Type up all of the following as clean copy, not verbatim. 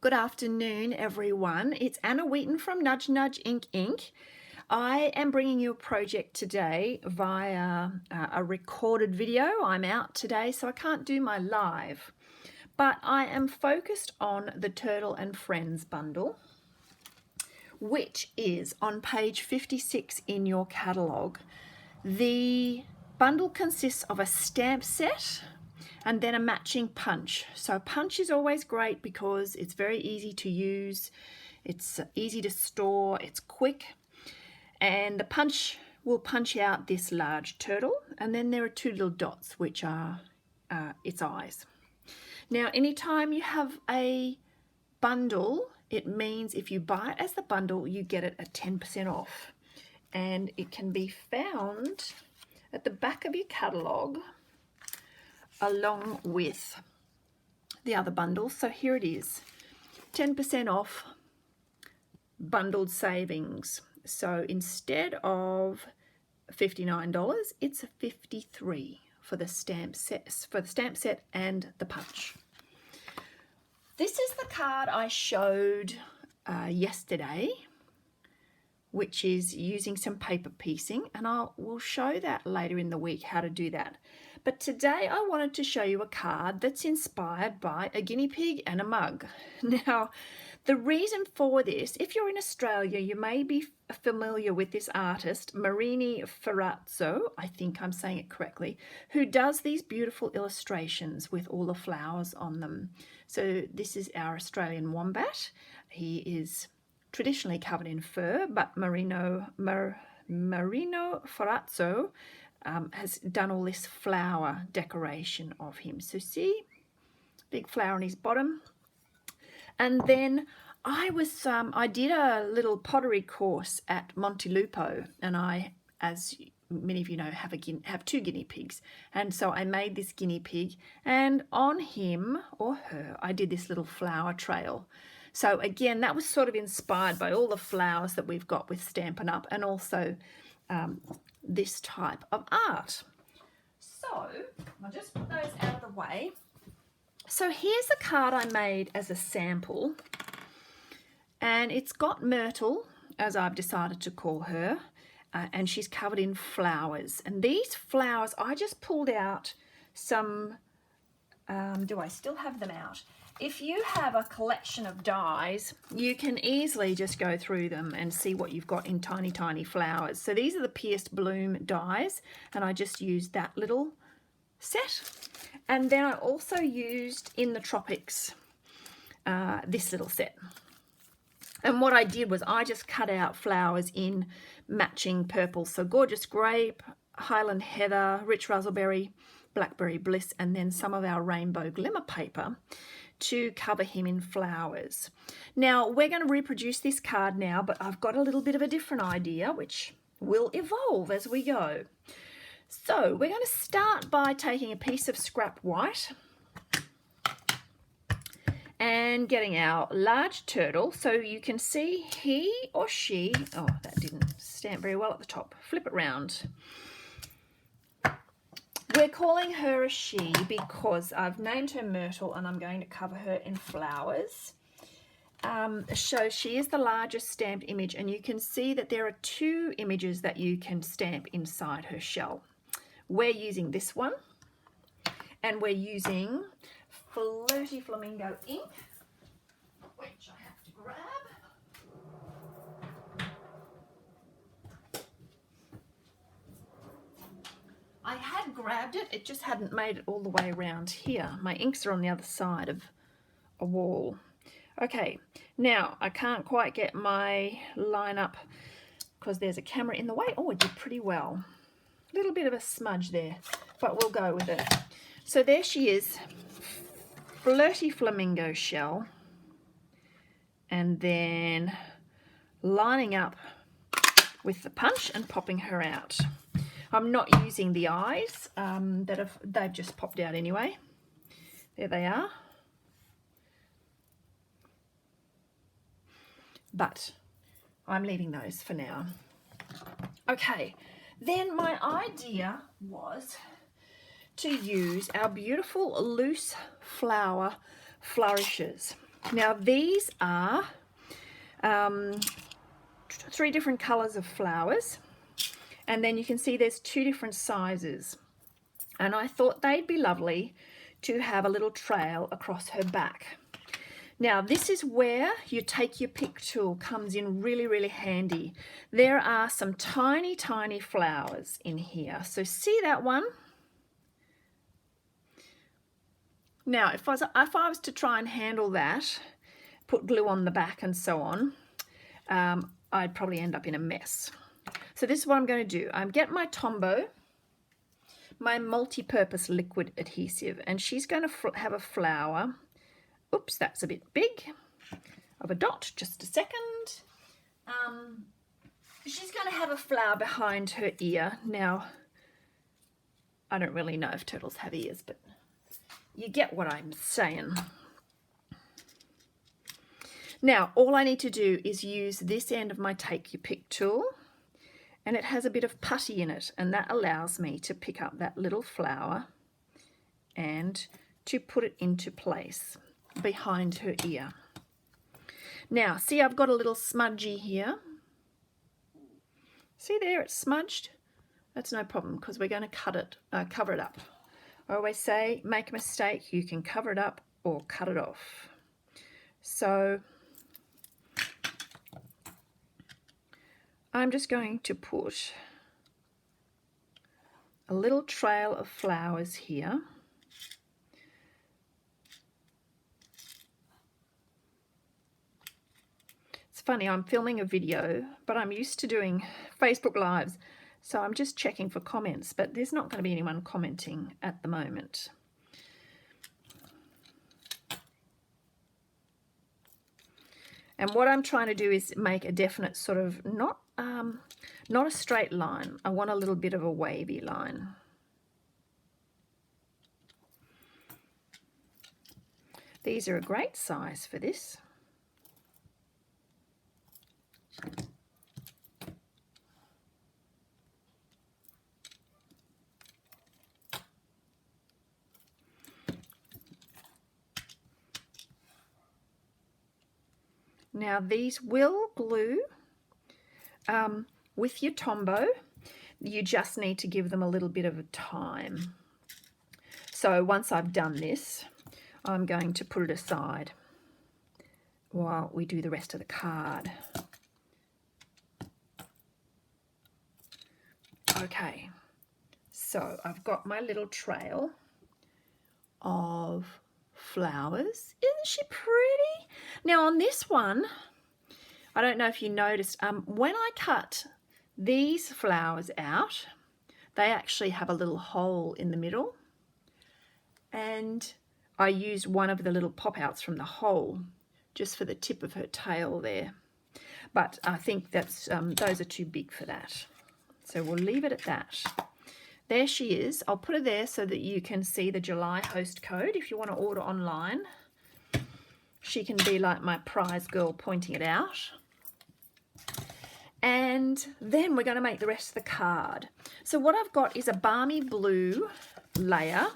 Good afternoon, everyone. It's Anna Wheaton from Nudge Nudge Inc. I am bringing you a project today via a recorded video. I'm out today, so I can't do my live, but I am focused on the Turtle and Friends bundle, which is on page 56 in your catalogue. The bundle consists of a stamp set and then a matching punch. So punch is always great because it's very easy to use, it's easy to store, it's quick, and the punch will punch out this large turtle, and then there are two little dots which are its eyes. Now anytime you have a bundle, it means if you buy it as the bundle you get it at 10% off, and it can be found at the back of your catalogue along with the other bundles. So here it is, 10% off bundled savings. So instead of $59, it's $53 for the stamp set and the punch. This is the card I showed yesterday, which is using some paper piecing, and we'll show that later in the week how to do that. But today I wanted to show you a card that's inspired by a guinea pig and a mug. Now, the reason for this, if you're in Australia, you may be familiar with this artist, Marini Ferrazzo, I think I'm saying it correctly, who does these beautiful illustrations with all the flowers on them. So this is our Australian wombat. He is traditionally covered in fur, but Marino Ferrazzo has done all this flower decoration of him. So see, big flower on his bottom. And then I did a little pottery course at Montelupo, and I, as many of you know, have two guinea pigs, and so I made this guinea pig, and on him or her I did this little flower trail. So again, that was sort of inspired by all the flowers that we've got with Stampin' Up, and also this type of art. So I'll just put those out of the way. So here's a card I made as a sample, and it's got Myrtle, as I've decided to call her, and she's covered in flowers. And these flowers, I just pulled out some, do I still have them out? If you have a collection of dies, you can easily just go through them and see what you've got in tiny, tiny flowers. So these are the Pierced Bloom dies, and I just used that little set. And then I also used in the tropics this little set. And what I did was I just cut out flowers in matching purples. So Gorgeous Grape, Highland Heather, Rich Razzleberry, Blackberry Bliss, and then some of our Rainbow Glimmer paper to cover him in flowers. Now we're going to reproduce this card now, but I've got a little bit of a different idea which will evolve as we go. So we're going to start by taking a piece of scrap white and getting our large turtle. So you can see he or she, oh, that didn't stamp very well at the top. Flip it round. We're calling her a she because I've named her Myrtle and I'm going to cover her in flowers. So she is the largest stamped image, and you can see that there are two images that you can stamp inside her shell. We're using this one, and we're using Flirty Flamingo ink, which I have to grab. I had grabbed it, it just hadn't made it all the way around here. My inks are on the other side of a wall. Okay, now I can't quite get my line up because there's a camera in the way. Oh, it did pretty well. A little bit of a smudge there, but we'll go with it. So there she is, Flirty Flamingo shell, and then lining up with the punch and popping her out. I'm not using the eyes they've just popped out anyway. There they are. But I'm leaving those for now. Okay, then my idea was to use our beautiful loose flower flourishes. Now these are 3 different colours of flowers, and then you can see there's 2 different sizes, and I thought they'd be lovely to have a little trail across her back. Now this is where you take your pick tool comes in really handy. There are some tiny flowers in here. So see that one? Now if I was to try and handle that, put glue on the back and so on, I'd probably end up in a mess. So this is what I'm going to do. I'm get my Tombow, my multi-purpose liquid adhesive, and she's going to have a flower. Oops, that's a bit big of a dot, just a second. She's going to have a flower behind her ear. Now, I don't really know if turtles have ears, but you get what I'm saying. Now, all I need to do is use this end of my Take Your Pick tool, and it has a bit of putty in it, and that allows me to pick up that little flower and to put it into place behind her ear. Now see, I've got a little smudgy here. See there, it's smudged. That's no problem because we're going to cover it up. I always say, make a mistake, you can cover it up or cut it off. So I'm just going to put a little trail of flowers here. Funny, I'm filming a video, but I'm used to doing Facebook Lives, so I'm just checking for comments, but there's not going to be anyone commenting at the moment. And what I'm trying to do is make a definite sort of, not a straight line. I want a little bit of a wavy line. These are a great size for this. Now these will glue with your Tombow. You just need to give them a little bit of a time. So once I've done this, I'm going to put it aside while we do the rest of the card. Okay, so I've got my little trail of flowers. Isn't she pretty? Now on this one, I don't know if you noticed, when I cut these flowers out, they actually have a little hole in the middle, and I used one of the little pop-outs from the hole just for the tip of her tail there. But I think that's those are too big for that. So we'll leave it at that. There she is. I'll put her there so that you can see the July host code if you want to order online. She can be like my prize girl pointing it out. And then we're going to make the rest of the card. So what I've got is a balmy blue layer,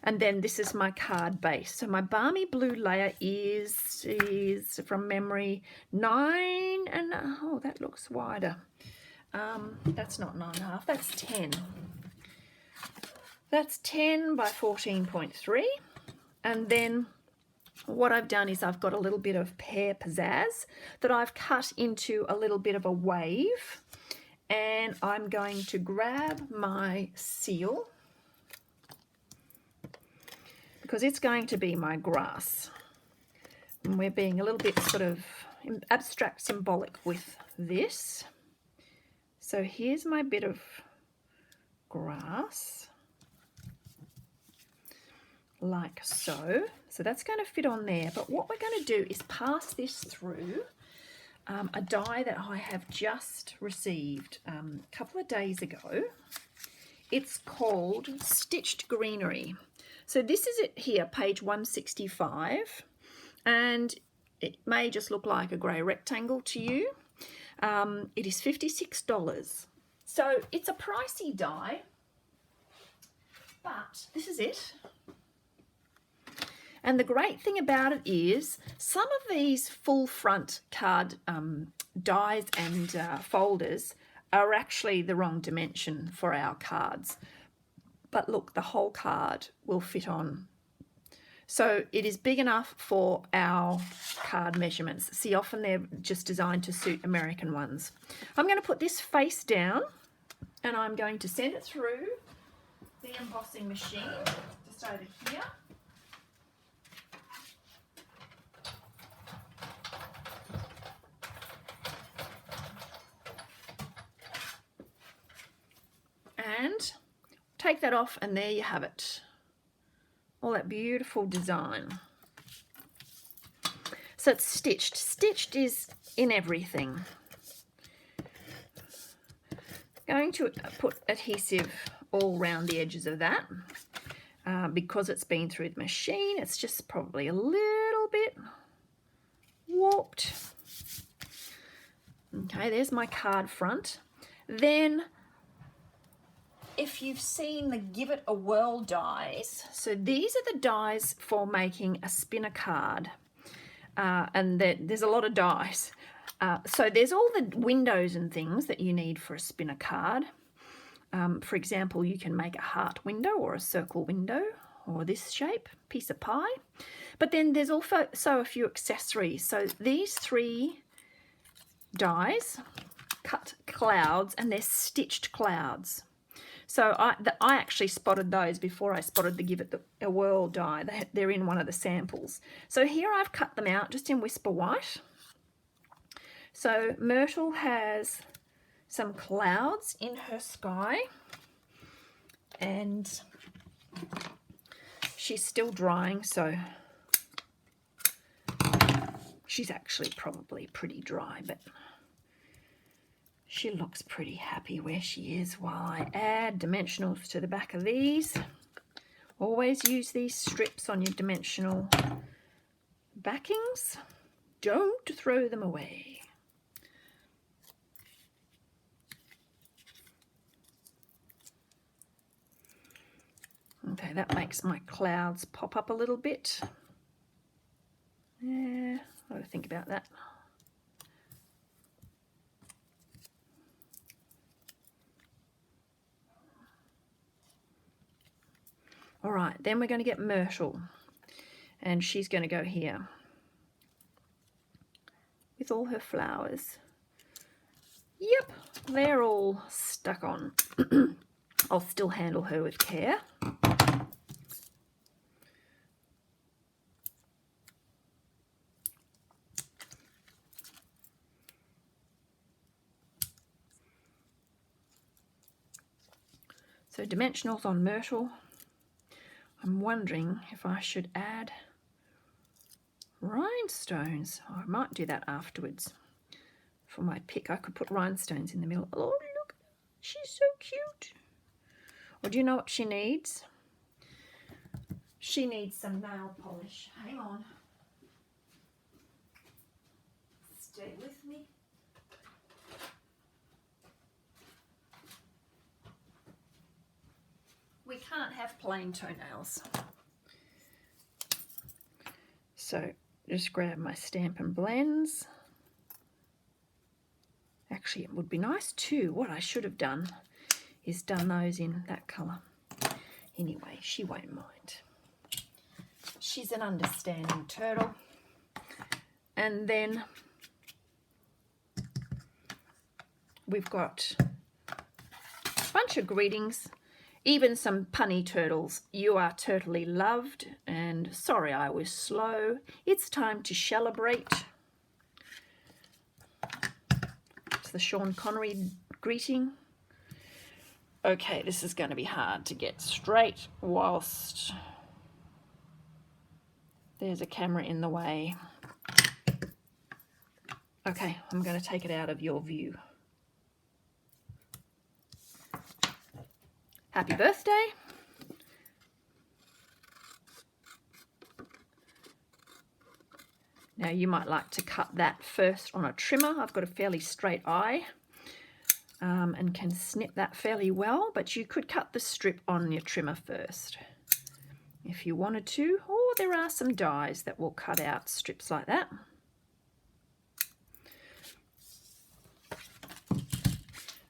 and then this is my card base. So my balmy blue layer is from memory 9, and oh, that looks wider. That's not 9.5, that's 10. That's 10 by 14.3. And then what I've done is I've got a little bit of pear pizzazz that I've cut into a little bit of a wave, and I'm going to grab my seal because it's going to be my grass. And we're being a little bit sort of abstract symbolic with this. So here's my bit of grass, like so. So that's going to fit on there. But what we're going to do is pass this through a die that I have just received a couple of days ago. It's called Stitched Greenery. So this is it here, page 165. And it may just look like a grey rectangle to you. It is $56. So it's a pricey die, but this is it. And the great thing about it is some of these full front card dies and folders are actually the wrong dimension for our cards. But look, the whole card will fit on. So it is big enough for our card measurements. See, often they're just designed to suit American ones. I'm going to put this face down and I'm going to send it through the embossing machine just over here. And take that off, and there you have it. All that beautiful design. So it's stitched. Stitched is in everything. Going to put adhesive all around the edges of that. Because it's been through the machine, it's just probably a little bit warped. Okay, there's my card front. Then, if you've seen the Give It a Whirl dies, so these are the dies for making a spinner card. And there's a lot of dies. So there's all the windows and things that you need for a spinner card. For example, you can make a heart window or a circle window or this shape, piece of pie. But then there's also a few accessories. So these 3 dies cut clouds, and they're stitched clouds. So I actually spotted those before I spotted the Give It a Whirl die. They're in one of the samples. So here I've cut them out just in Whisper White. So Myrtle has some clouds in her sky, and she's still drying, so she's actually probably pretty dry, but she looks pretty happy where she is while I add dimensionals to the back of these. Always use these strips on your dimensional backings. Don't throw them away. Okay, that makes my clouds pop up a little bit. Yeah, I've got to think about that. All right, then we're going to get Myrtle, and she's going to go here with all her flowers. Yep, they're all stuck on. I'll still handle her with care. So dimensionals on Myrtle. I'm wondering if I should add rhinestones. I might do that afterwards for my pick. I could put rhinestones in the middle. Oh, look, she's so cute. Or do you know what she needs? She needs some nail polish. Hang on. Stay with me. We can't have plain toenails. So just grab my Stampin' Blends. Actually, it would be nice too. What I should have done is done those in that colour. Anyway, she won't mind. She's an understanding turtle. And then we've got a bunch of greetings. Even some punny turtles. You are turtly loved, and sorry I was slow. It's time to celebrate. It's the Sean Connery greeting. Okay, this is going to be hard to get straight whilst there's a camera in the way. Okay, I'm going to take it out of your view. Happy birthday. Now you might like to cut that first on a trimmer. I've got a fairly straight eye and can snip that fairly well, but you could cut the strip on your trimmer first. if you wanted to, or there are some dies that will cut out strips like that.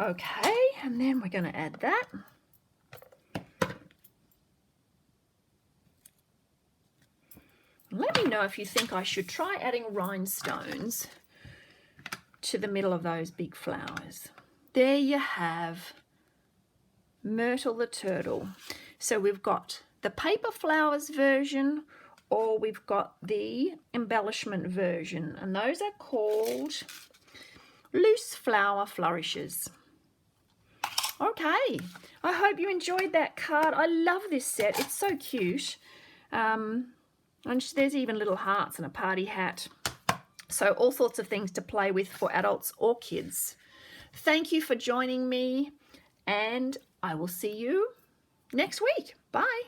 Okay, and then we're going to add that. Let me know if you think I should try adding rhinestones to the middle of those big flowers. There you have Myrtle the turtle. So we've got the paper flowers version, or we've got the embellishment version, and those are called loose flower flourishes. Okay, I hope you enjoyed that card. I love this set. It's so cute. And there's even little hearts and a party hat. So all sorts of things to play with for adults or kids. Thank you for joining me, and I will see you next week. Bye.